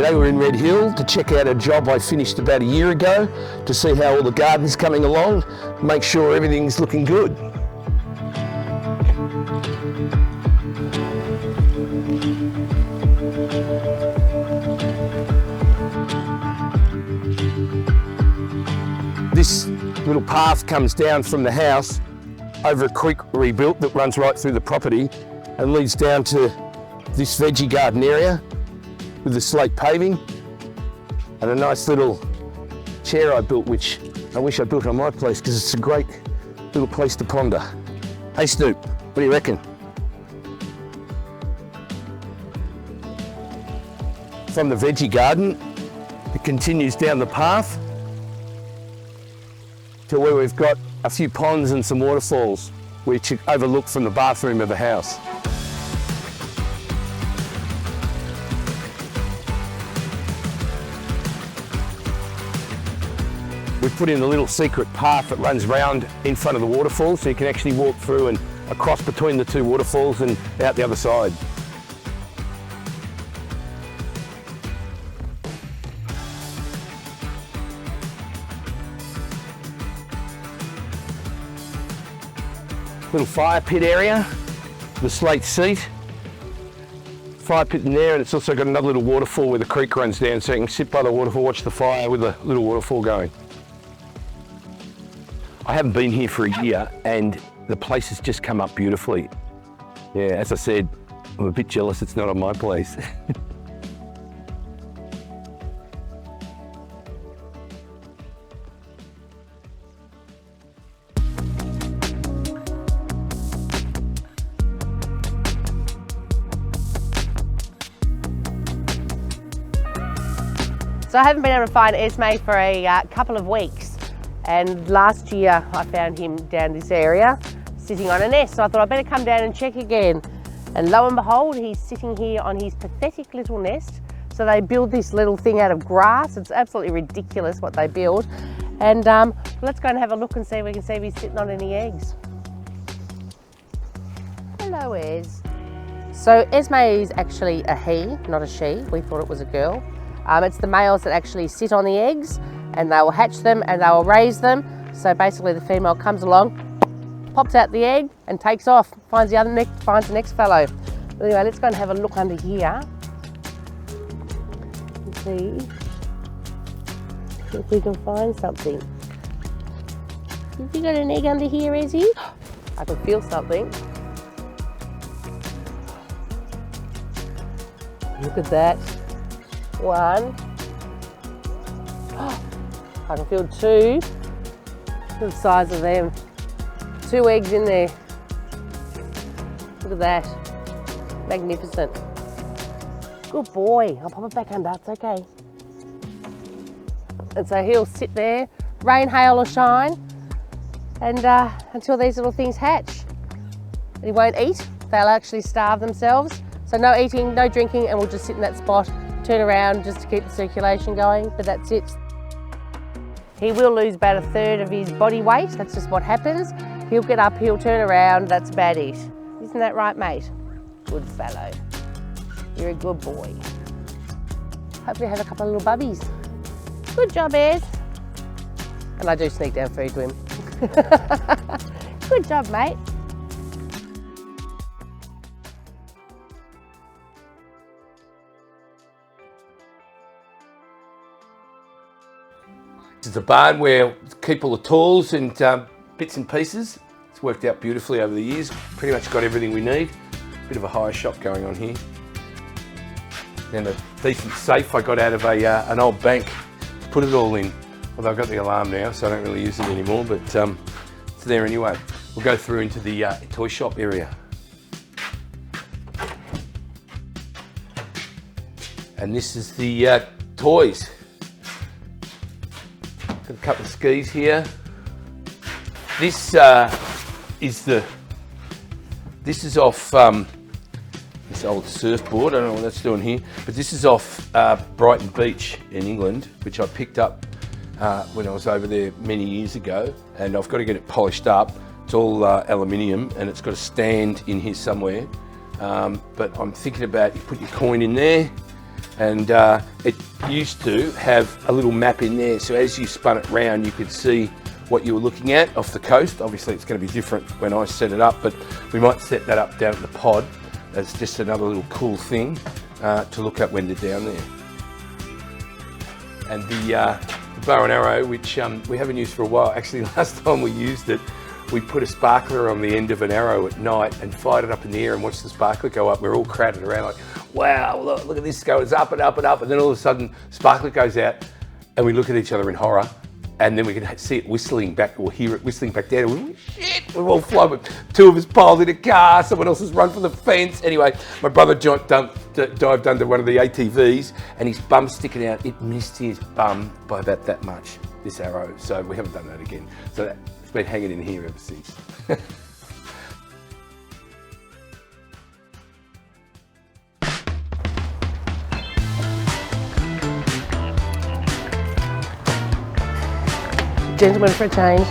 Today we're in Red Hill to check out a job I finished about a year ago to see how all the garden's coming along, make sure everything's looking good. This little path comes down from the house over a creek rebuilt that runs right through the property and leads down to this veggie garden area with the slate paving and a nice little chair I built, which I wish I built on my place because it's a great little place to ponder. Hey Snoop, what do you reckon? From the veggie garden, it continues down the path to where we've got a few ponds and some waterfalls which overlook from the bathroom of the house. We've put in a little secret path that runs round in front of the waterfall, so you can actually walk through and across between the two waterfalls and out the other side. Little fire pit area, the slate seat, fire pit in there, and it's also got another little waterfall where the creek runs down, so you can sit by the waterfall, watch the fire with a little waterfall going. I haven't been here for a year and the place has just come up beautifully. Yeah, as I said, I'm a bit jealous it's not on my place. So I haven't been able to find Ezma for a couple of weeks. And last year I found him down this area sitting on a nest, so I thought I'd better come down and check again. And lo and behold, he's sitting here on his pathetic little nest. So they build this little thing out of grass. It's absolutely ridiculous what they build. And let's go and have a look and see if we can see if he's sitting on any eggs. Hello, Ez. So Ezma is actually a he, not a she. We thought it was a girl. It's the males that actually sit on the eggs and they will hatch them and they will raise them. So basically the female comes along, pops out the egg and takes off, finds the next fellow. But anyway, let's go and have a look under here and see if we can find something. Have you got an egg under here, Ezzy? I can feel something. Look at that. One. I can feel two. Look at the size of them. 2 eggs in there. Look at that. Magnificent. Good boy. I'll pop it back under, it's okay. And so he'll sit there, rain, hail or shine, and until these little things hatch. And he won't eat. They'll actually starve themselves. So no eating, no drinking, and we'll just sit in that spot, turn around just to keep the circulation going, but that's it. He will lose about 1/3 of his body weight. That's just what happens. He'll get up, he'll turn around, that's about it. Isn't that right, mate? Good fellow. You're a good boy. Hopefully have a couple of little bubbies. Good job, Ez. And I do sneak down food to him. Good job, mate. This is a barn where we keep all the tools and bits and pieces. It's worked out beautifully over the years. Pretty much got everything we need. Bit of a hire shop going on here. And a decent safe I got out of an old bank to put it all in. Although I've got the alarm now, so I don't really use it anymore, but it's there anyway. We'll go through into the toy shop area. And this is the toys. Got a couple of skis here. This is off this old surfboard. I don't know what that's doing here, but this is off Brighton Beach in England, which I picked up when I was over there many years ago, and I've got to get it polished up. It's all aluminium, and it's got a stand in here somewhere. But I'm thinking about, you put your coin in there, And it used to have a little map in there, so as you spun it round, you could see what you were looking at off the coast. Obviously, it's going to be different when I set it up, but we might set that up down at the pod as just another little cool thing to look at when they're down there. And the bow and arrow, which we haven't used for a while. Actually, last time we used it, we put a sparkler on the end of an arrow at night and fired it up in the air and watched the sparkler go up. We're all crowded around like, wow, look at this go, it's up and up and up. And then all of a sudden, sparkler goes out and we look at each other in horror. And then we can see it whistling back, or hear it whistling back down. And we, shit, we're all flying. Two of us piled in a car, someone else has run for the fence. Anyway, my brother dived under one of the ATVs and his bum's sticking out. It missed his bum by about that much, this arrow. So we haven't done that again. So it's been hanging in here ever since. Gentlemen for a change.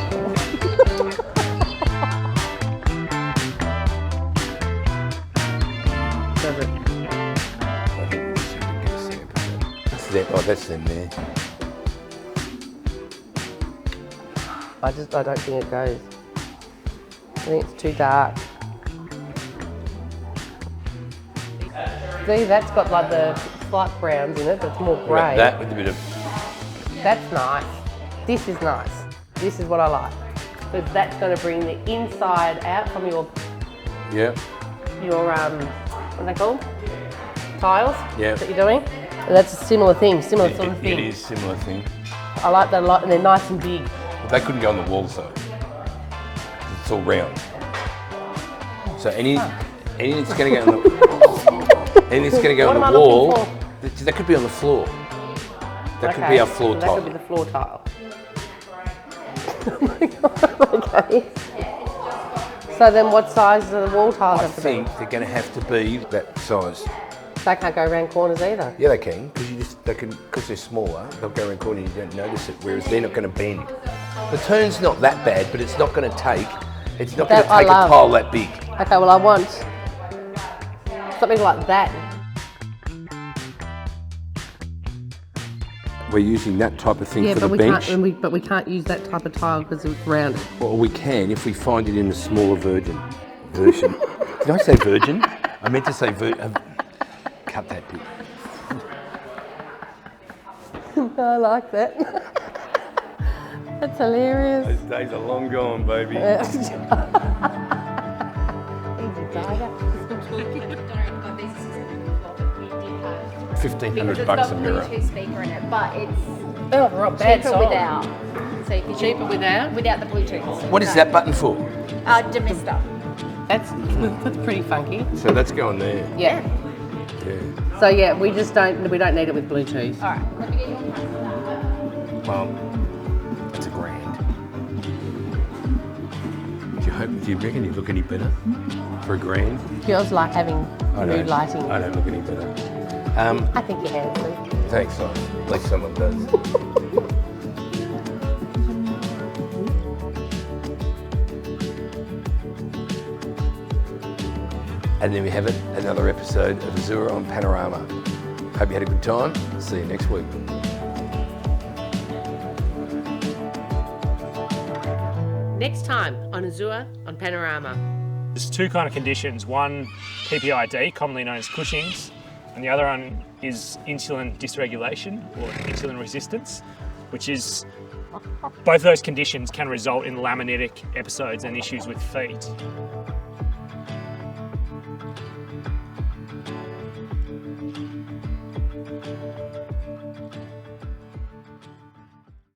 That's them there. I don't think it goes. I think it's too dark. See, that's got like the slight browns in it, but it's more grey. That with a bit of... That's nice. This is nice. This is what I like. Because that's going to bring the inside out from your Yeah. what are they called? Tiles? Yeah. That you're doing? And that's a similar thing, sort of thing. It is a similar thing. I like that a lot, and they're nice and big. But they couldn't go on the walls though. It's all round. So anything that's going to go on the anything that's going to go on the wall, that could be on the floor. That could be our floor tile. That could be the floor tile. Oh my God, okay. So then what size do the wall tiles have to be? I think they're going to have to be that size. They can't go around corners either. Yeah, they can, because they're smaller, they'll go around corners and you don't notice it, whereas they're not going to bend. The turn's not that bad, but it's not going to take a tile that big. Okay, well I want something like that. We're using that type of thing for the bench. But we can't use that type of tile because it's rounded. Well, we can if we find it in a smaller version. Did I say virgin? I meant to say cut that bit. I like that. That's hilarious. Those days are long gone, baby. Easy tiger. $1,500 a mirror. Bluetooth speaker in it, but it's Cheaper without. So if you Cheaper without the Bluetooth. What is that button for? Demister. That's pretty funky. So that's going there. Yeah. Yeah. So yeah, we don't need it with Bluetooth. All right, let me get you one for that. Well, that's $1,000. Do you reckon you look any better for $1,000? Feels like having mood lighting. I don't look any better. I think you're handsome. Thanks, son. At least someone does. And then we have it, another episode of Azure on Panorama. Hope you had a good time. See you next week. Next time on Azure on Panorama. There's two kind of conditions. One, PPID, commonly known as Cushing's, and the other one is insulin dysregulation or insulin resistance, which is, both those conditions can result in laminitic episodes and issues with feet.